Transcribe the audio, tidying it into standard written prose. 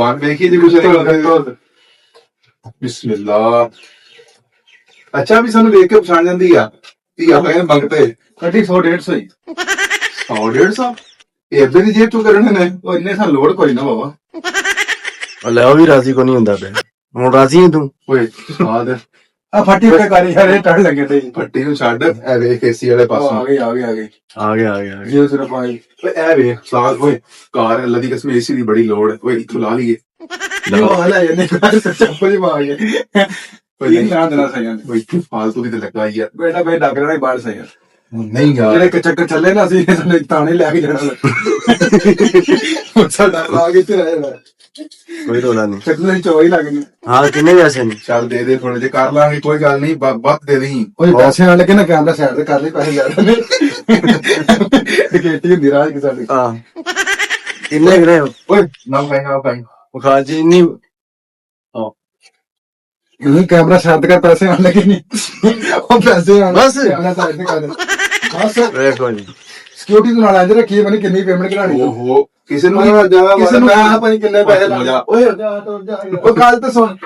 ਪਾਕ ਦੇਖੀਏ ਜੀ ਕੁਛ ਬਿਸਮਿਲ੍ਲਾ। ਅੱਛਾ ਵੀ ਸਾਨੂੰ ਵੇਖ ਕੇ ਪਛਾਣ ਜਾਂਦੀ ਆ ਧੀ ਆਪਾਂ ਕਹਿੰਦੇ ਮੰਗਤੇ ਕੱਢੀ 100-150 ਹੀ 100-150 ਇਹ ਅੱਧੇ ਦੀ ਜੇਬ ਚੋਂ ਕਰਨੇ ਨੇ। ਉਹ ਇੰਨੇ ਸਾਨੂੰ ਲੋੜ ਕੋਈ ਨਾ ਬਾਬਾ। ਲੈ ਉਹ ਵੀ ਰਾਜ਼ੀ ਕੋ ਨਹੀਂ ਹੁੰਦਾ ਪਿਆ। ਹੁਣ ਰਾਜ਼ੀ ਹੈ ਤੂੰ? ਓਏ ਸਾਦ ਆ ਫੱਟੀ ਉੱਤੇ ਕਰੀ ਯਾਰ ਇਹ ਟੜ ਲੱਗੇ ਤੇ ਪੱਟੀ ਨੂੰ ਛੱਡ ਇਹ ਵੇਖ ਏਸੀ ਵਾਲੇ ਆ ਪਾਸੋਂ ਗਏ ਆ ਆ ਗਿਆ ਜੀ ਸਿਰਫ ਆਈ ਓਏ ਇਹ ਵੇਖ ਸਾਦ ਓਏ ਕਾਰ ਅੱਲਾ ਦੀ ਕਸਮ ਏਸੀ ਦੀ ਬੜੀ ਲੋੜ ਹੈ। ਓਏ ਇੱਥੋਂ ਲਾ ਲਈਏ। ਉਹ ਹਲਾ ਇਹਨੇ ਚੱਪਲ ਹੀ ਮਾਰ ਗਏ ਇਹ ਨਾ ਦੇਣਾ ਸਹੀ ਹੈ ਓਏ ਇੱਥੇ ਫਾਲਤੂ ਦੀ ਤੇ ਲੱਗਾ ਹੀ ਆ। ਬੇਟਾ ਬੇ ਡਾਕਟਰ ਨਾਲ ਬਾਹਰ ਸਹੀ ਹੈ ਨਹੀਂ ਯਾਰ ਜਿਹੜੇ ਇੱਕ ਚੱਕਰ ਚੱਲੇ ਨਾ ਅਸੀਂ ਸਾਡੇ ਤਾਣੇ ਲੈ ਕੇ ਜਾਣਾ ਸਾਡਾ ਲਾ ਕੇ ਤੇ ਰਹਿਣਾ ਕੋਈ ਰੋਲਾ ਨਹੀਂ। ਚੱਕਰ ਦੀ ਚੋਈ ਲੱਗਣੀ। ਹਾਂ ਕਿੰਨੇ ਪੈਸੇ ਨੇ? ਚੱਲ ਦੇ ਦੇ ਥੋੜੇ ਜੇ ਕਰ ਲਾਂਗੇ ਕੋਈ ਗੱਲ ਨਹੀਂ ਵੱਧ ਦੇ ਦੇਈਂ। ਓਏ ਪੈਸੇ ਆਣ ਲੱਗੇ ਨਾ ਕੈਮਰਾ ਸਾਈਡ ਤੇ ਕਰ ਲਈ ਪੈਸੇ ਜ਼ਿਆਦਾ ਨੇ ਟਿਕੇਟੀ ਹੁੰਦੀ ਰਾਜ ਕਿ ਸਾਡੀ ਹਾਂ ਕਿੰਨੇ ਗਰੇ? ਓਏ ਨਾ ਭਾਈ ਬੁਖਾਰ ਜੀ ਇੰਨੀ ਇਹ ਕੈਮਰਾ ਸਾਈਡ ਤੇ ਕਰ ਪੈਸੇ ਆਣ ਲੱਗੇ ਨਹੀਂ ਉਹ ਪੈਸੇ ਆਣ ਬਸ। ਕੈਮਰਾ ਸਾਈਡ ਤੇ ਕਰ ਦੇ ਬਸ ਵੇਖੋ ਜੀ ਸਿਕਿਉਰਿਟੀ ਦੇ ਨਾਲ ਆਂਦੇ ਰੱਖੀ ਬਣੀ ਕਿੰਨੀ ਪੇਮੈਂਟ ਕਰਾਣੀ ਓਹੋ ਕਿਸੇ ਨੂੰ ਨਹੀਂ ਜਾ ਕਿਸੇ ਨੂੰ ਮੈਂ ਭਾਈ ਕਿੰਨੇ ਪੈਸੇ ਮਜ਼ਾ ਓਏ ਜਾ ਉਹ ਗੱਲ ਤਾਂ ਸੁਣ